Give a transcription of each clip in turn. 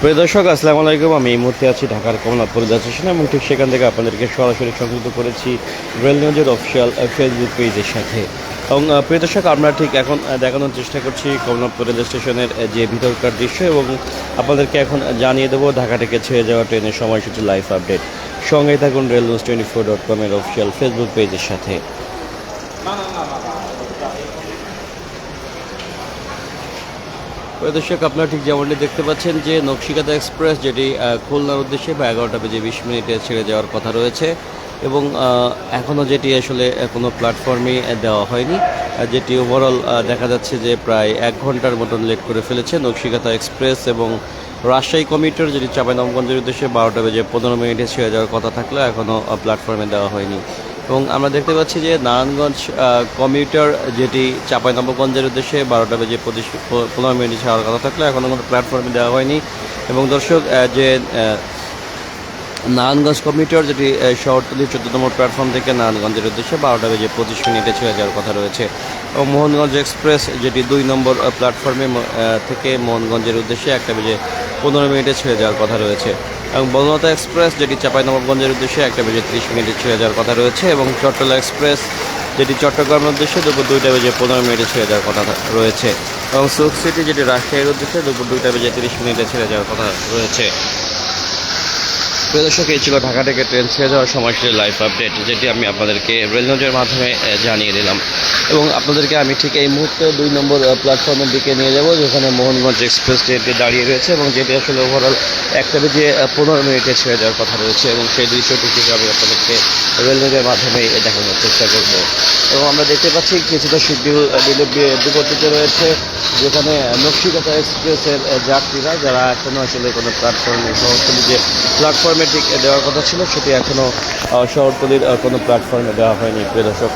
প্রিয় দর্শক, আসসালামু আলাইকুম। আমি এই মুহূর্তে আছি ঢাকার কমলাপুর রেল স্টেশনে এবং ঠিক সেখান থেকে আপনাদেরকে সরাসরি সংযুক্ত করেছি রেল নিউজের অফিসিয়াল ফেসবুক পেজের সাথে। এবং প্রিয় দর্শক, আমরা ঠিক এখন দেখানোর চেষ্টা করছি কমলাপুর রেল স্টেশনের যে ভিতরকার দৃশ্য, এবং আপনাদেরকে এখন জানিয়ে দেবো ঢাকা থেকে ছেড়ে যাওয়া ট্রেনের সময়সূচি লাইভ আপডেট। সঙ্গেই থাকুন রেল নিউজ 24.com-এর অফিসিয়াল ফেসবুক পেজের সাথে। দর্শক, আপনারা ঠিক যেমনটি দেখতে পাচ্ছেন যে নকশিকাতা এক্সপ্রেস, যেটি খুলনার উদ্দেশ্যে বা 11:20 ছেড়ে যাওয়ার কথা রয়েছে, এবং এখনও যেটি আসলে কোনো প্ল্যাটফর্মে দেওয়া হয়নি, যেটি ওভারঅল দেখা যাচ্ছে যে প্রায় 1 ঘন্টার মতন লেট করে ফেলেছে নকশিকাতা এক্সপ্রেস। এবং রাজশাহী কমিউটার, যেটি চাঁপাইনবাবগঞ্জের উদ্দেশ্যে 12:15 ছেড়ে যাওয়ার কথা থাকলেও এখনও প্ল্যাটফর্মে দেওয়া হয়নি। এবং আমরা দেখতে পাচ্ছি যে নারায়ণগঞ্জ কমিউটার, যেটি চাঁপাইনবাবগঞ্জের উদ্দেশ্যে 12:15 ছাড়ার কথা থাকলে এখনও কোনো প্ল্যাটফর্মে দেওয়া হয়নি। এবং দর্শক, যে নারায়ণগঞ্জ কমিউটার, যেটি শহরতলি 14 নম্বর প্ল্যাটফর্ম থেকে নারায়ণগঞ্জের উদ্দেশ্যে 12:25 ছেড়ে যাওয়ার কথা রয়েছে। এবং মোহনগঞ্জ এক্সপ্রেস, যেটি 2 নম্বর প্ল্যাটফর্মে থেকে মোহনগঞ্জের উদ্দেশ্যে 1:15 ছেড়ে যাওয়ার কথা রয়েছে। এবং বনলতা এক্সপ্রেস, যেটি চাঁপাইনবাবগঞ্জের উদ্দেশ্যে 1:30 ছেড়ে যাওয়ার কথা রয়েছে। এবং চট্টলা এক্সপ্রেস, যেটি চট্টগ্রামের উদ্দেশ্যে দুপুর 2:15 ছেড়ে যাওয়ার কথা রয়েছে। এবং সুখ সিটি, যেটি রাজশাহীর উদ্দেশ্যে দুপুর 2:30 ছেড়ে যাওয়ার কথা রয়েছে। প্রিয় দর্শক, এই ছিল ঢাকা থেকে ট্রেন ছেড়ে যাওয়ার সময়সূচির লাইভ আপডেট, যেটি আমি আপনাদেরকে রেল নিউজের মাধ্যমে জানিয়ে দিলাম। এবং আপনাদেরকে আমি ঠিক এই মুহূর্তে 2 নম্বর প্ল্যাটফর্মের দিকে নিয়ে যাব, যেখানে মোহনগঞ্জ এক্সপ্রেস ট্রেনটি দাঁড়িয়ে রয়েছে এবং যেটি আসলে ওভারঅল 1:15 ছেড়ে যাওয়ার কথা রয়েছে। এবং সেই দৃশ্যটি ঠিক আমি আপনাদেরকে রেল নিউজের মাধ্যমে দেখানোর চেষ্টা করব। এবং আমরা দেখতে পাচ্ছি কিছুটা শিডিউল বিপত্তিতে রয়েছে, যেখানে নকশিকাতা এক্সপ্রেসের যাত্রীরা, যারা এখনও আসলে কোনো প্ল্যাটফর্মে শহরতলি যে প্ল্যাটফর্মে ঠিক দেওয়ার কথা ছিল, সেটি এখনও শহরতলির কোনো প্ল্যাটফর্মে দেওয়া হয়নি। প্রিয় দর্শক,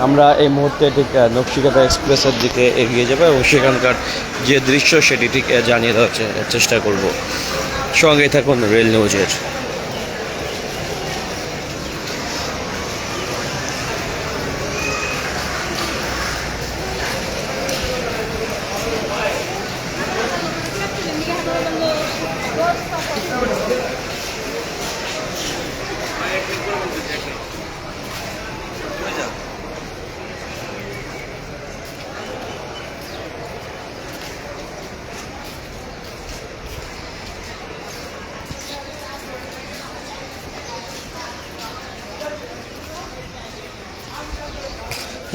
আমরা এই মুহূর্তে ঠিক নকশিকাতা এক্সপ্রেসের দিকে এগিয়ে যাব এবং সেখানকার যে দৃশ্য সেটি ঠিক জানিয়ে দেওয়ার চেষ্টা করব। সঙ্গেই থাকুন রেল নিউজের।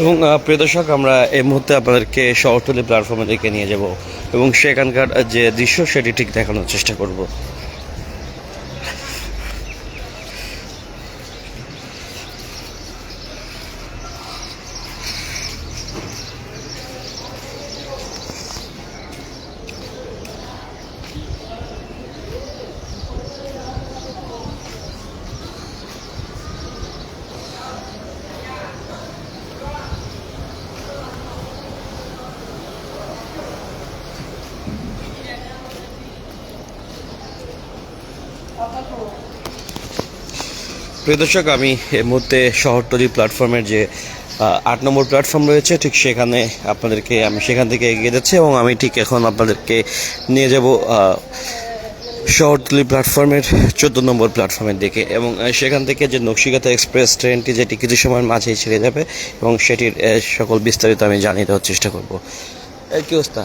এবং প্রিয় দর্শক, আমরা এই মুহূর্তে আপনাদেরকে শহরতলি প্ল্যাটফর্মে দিকে নিয়ে যাব এবং সেখানকার যে দৃশ্য সেটি ঠিক দেখানোর চেষ্টা করব। প্রিয় দর্শক, আমি এই মুহূর্তে শহরতলি প্ল্যাটফর্মের যে 8 নম্বর প্ল্যাটফর্ম রয়েছে, ঠিক সেখানে আপনাদেরকে আমি সেখান থেকে এগিয়ে যাচ্ছি। এবং আমি ঠিক এখন আপনাদেরকে নিয়ে যাব শহরতলি প্ল্যাটফর্মের 14 নম্বর প্ল্যাটফর্মের দিকে। এবং সেখান থেকে যে নকশিকাতা এক্সপ্রেস ট্রেনটি, যেটি কিছু সময়ের মাঝেই ছেড়ে যাবে, এবং সেটির সকল বিস্তারিত আমি জানিয়ে দেওয়ার চেষ্টা করব। কি অবস্থা?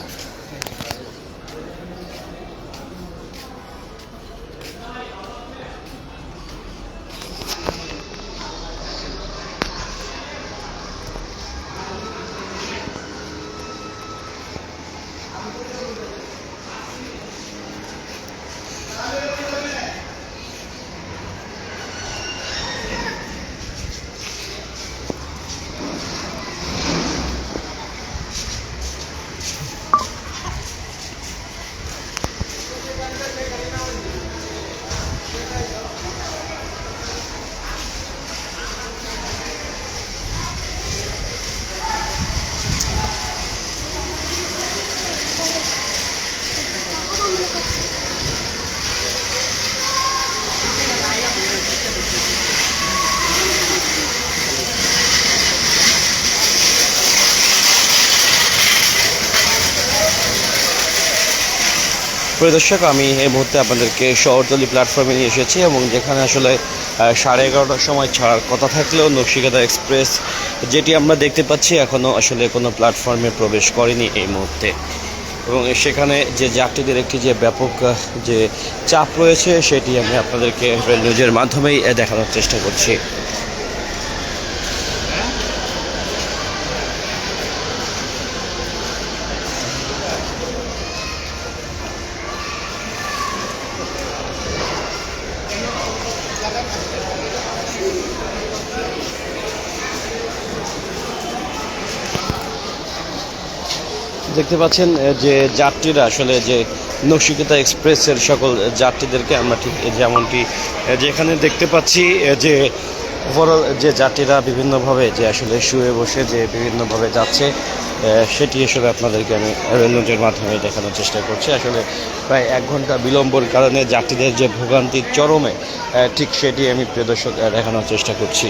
পরিদর্শক, আমি এই মুহূর্তে আপনাদেরকে শহরতলি প্ল্যাটফর্মে নিয়ে এসেছি এবং যেখানে আসলে 11:30টার সময় ছাড়ার কথা থাকলেও নকশিকাঁথা এক্সপ্রেস যেটি আমরা দেখতে পাচ্ছি এখনও আসলে কোনো প্ল্যাটফর্মে প্রবেশ করেনি এই মুহূর্তে। এবং সেখানে যে যাত্রীদের একটি যে ব্যাপক যে চাপ রয়েছে সেটি আমি আপনাদেরকে রেল নিউজের মাধ্যমেই দেখানোর চেষ্টা করছি। দেখতে পাচ্ছেন যে যাত্রীরা আসলে যে নকশিকাঁথা এক্সপ্রেসের সকল যাত্রীদেরকে আমরা ঠিক যেমনটি যেখানে দেখতে পাচ্ছি যে ওভারঅল যে যাত্রীরা বিভিন্নভাবে যে আসলে শুয়ে বসে যে বিভিন্নভাবে যাচ্ছে সেটি আসলে আপনাদেরকে আমি রেল নিউজের মাধ্যমে দেখানোর চেষ্টা করছি। আসলে প্রায় 1 ঘন্টা বিলম্বর কারণে যাত্রীদের যে ভোগান্তির চরমে ঠিক সেটি আমি প্রিয় দর্শক দেখানোর চেষ্টা করছি।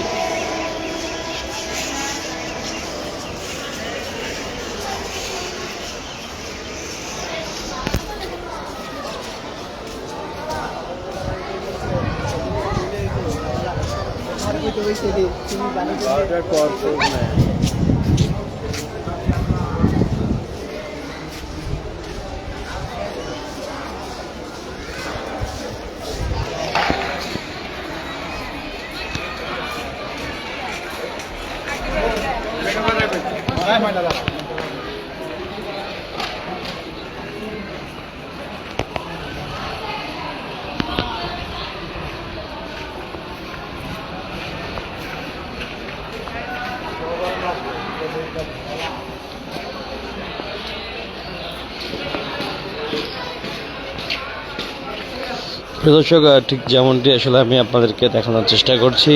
দর্শক, ঠিক যেমনটি আসলে আমি আপনাদেরকে দেখানোর চেষ্টা করছি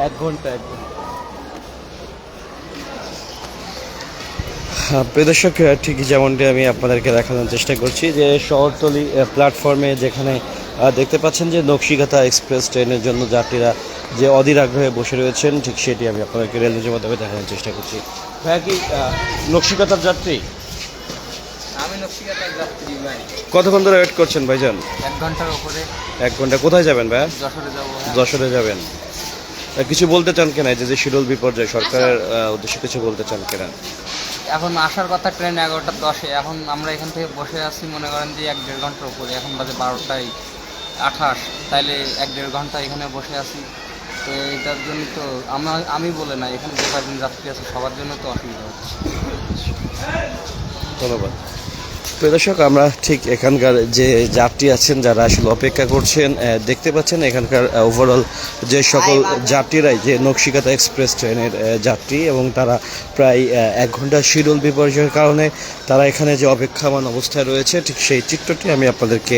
1 ঘন্টা প্রিয় দর্শক, ঠিক যেমনটি আমি আপনাদেরকে দেখানোর চেষ্টা করছি যে শহরতলি প্ল্যাটফর্মে যেখানে দেখতে পাচ্ছেন যে নকশিকাঁথা এক্সপ্রেস ট্রেনের জন্য যাত্রীরা যে অধীর আগ্রহে বসে রয়েছেন ঠিক সেটি আমি আপনাদেরকে রেল নিউজের মাধ্যমে দেখানোর চেষ্টা করছি। ভাইয়া কি নকশিকাঁথার যাত্রী? আমি নকশিকাঁথার যাত্রী ভাই। কতক্ষণ ধরে ওয়েট করছেন ভাইজান? 1 ঘন্টার উপরে। 1 ঘন্টা। কোথায় যাবেন ভাইয়া? যশোরে যাব। যশোরে যাবেন। কিছু বলতে চান কিনা যে শিডিউল বিপর্যয় সরকারের উদ্দেশ্যে কিছু বলতে চান কিনা? এখন আসার কথা ট্রেন 11:10-এ, এখন আমরা এখান থেকে বসে আছি মনে করেন যে 1-1.5 ঘন্টার উপরে, এখন বাজে 12:28, তাইলে 1-1.5 ঘন্টা এখানে বসে আছি। তো এটার জন্য তো আমি বলে না, এখানে যে কয়েকজন যাত্রী আছে সবার জন্য তো অসুবিধা হচ্ছে। ধন্যবাদ। প্রিয় দর্শক, আমরা ঠিক এখানকার যে যাত্রী আছেন যারা আসলে অপেক্ষা করছেন দেখতে পাচ্ছেন এখানকার ওভারঅল যে সকল যাত্রীরাই যে নকশিকাঁথা এক্সপ্রেস ট্রেনের যাত্রী এবং তারা প্রায় 1 ঘন্টা শিডিউল বিপর্যয়ের কারণে তারা এখানে যে অপেক্ষামান অবস্থায় রয়েছে ঠিক সেই চিত্রটি আমি আপনাদেরকে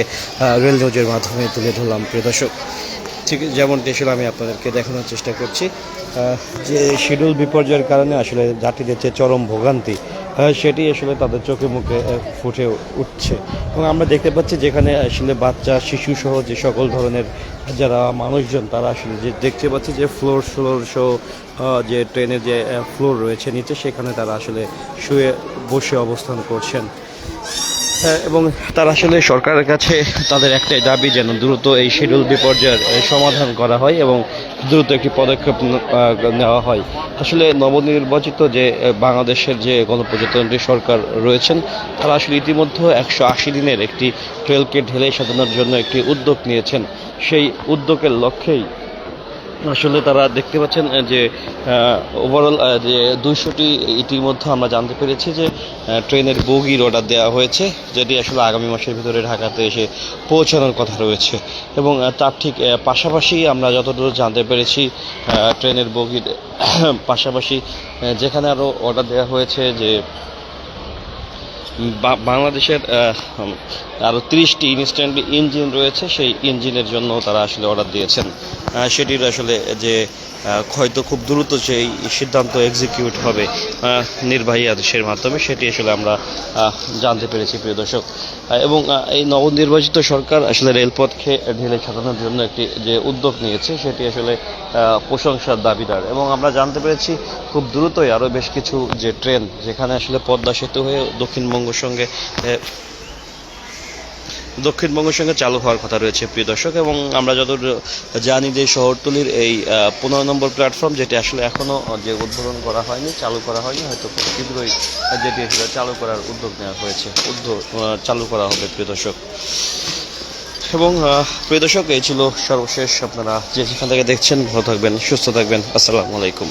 রেল নিউজের মাধ্যমে তুলে ধরলাম। প্রিয় দর্শক, ঠিক যেমনটি আসলে আমি আপনাদেরকে দেখানোর চেষ্টা করছি যে শিডিউল বিপর্যয়ের কারণে আসলে যাত্রীদের যে চরম ভোগান্তি সেটি আসলে তাদের চোখে মুখে ফুটে উঠছে। এবং আমরা দেখতে পাচ্ছি যেখানে আসলে বাচ্চা শিশু সহ যে সকল ধরনের যারা মানুষজন তারা আসলে যে দেখতে পাচ্ছি যে ফ্লোর সহ যে ট্রেনের যে ফ্লোর রয়েছে নিচে সেখানে তারা আসলে শুয়ে বসে অবস্থান করছেন এবং তারা আসলে সরকারের কাছে তাদের একটাই দাবি যেন দ্রুত এই শিডিউল বিপর্যয়ের সমাধান করা হয় এবং দ্রুত একটি পদক্ষেপ নেওয়া হয়। আসলে নবনির্বাচিত যে বাংলাদেশের যে গণপ্রজাতন্ত্রী সরকার রয়েছেন তারা আসলে ইতিমধ্যে 180 দিনের একটি ট্রেলকে ঢেলে সাজানোর জন্য একটি উদ্যোগ নিয়েছেন। সেই উদ্যোগের লক্ষ্যেই আসলে তারা দেখতে পাচ্ছেন যে ওভারঅল যে 200টি ইতিমধ্যে আমরা জানতে পেরেছি যে ট্রেনের বগির অর্ডার দেওয়া হয়েছে, যেটি আসলে আগামী মাসের ভিতরে ঢাকাতে এসে পৌঁছানোর কথা রয়েছে। এবং তার ঠিক পাশাপাশি আমরা যতদূর জানতে পেরেছি ট্রেনের বগির পাশাপাশি যেখানে আরও অর্ডার দেওয়া হয়েছে যে বাংলাদেশের আরও 30টি ইনস্ট্যান্ট ইঞ্জিন রয়েছে, সেই ইঞ্জিনের জন্য তারা আসলে অর্ডার দিয়েছেন। সেটির আসলে যে হয়তো খুব দ্রুত সেই সিদ্ধান্ত এক্সিকিউট হবে নির্বাহী আদেশের মাধ্যমে, সেটি আসলে আমরা জানতে পেরেছি প্রিয় দর্শক। এবং এই নবনির্বাচিত সরকার আসলে রেলপথকে ঢেলে সাজানোর জন্য একটি যে উদ্যোগ নিয়েছে সেটি আসলে প্রশংসার দাবিদার। এবং আমরা জানতে পেরেছি খুব দ্রুতই আরও বেশ কিছু যে ট্রেন যেখানে আসলে পদ্মা সেতু হয়ে দক্ষিণবঙ্গের সঙ্গে চালু হওয়ার কথা রয়েছে প্রিয় দর্শক। এবং আমরা যতদূর জানি যে শহরতলির এই 15 নম্বর প্ল্যাটফর্ম যেটি আসলে এখনও যে উদ্বোধন করা হয়নি, চালু করা হয়নি, হয়তো খুব শীঘ্রই যেটি আসলে চালু করার উদ্যোগ নেওয়া হয়েছে, চালু করা হবে প্রিয় দর্শক। এবং প্রিয় দর্শক, এই ছিল সর্বশেষ। আপনারা যে যেখান থেকে দেখছেন ভালো থাকবেন, সুস্থ থাকবেন। আসসালামু আলাইকুম।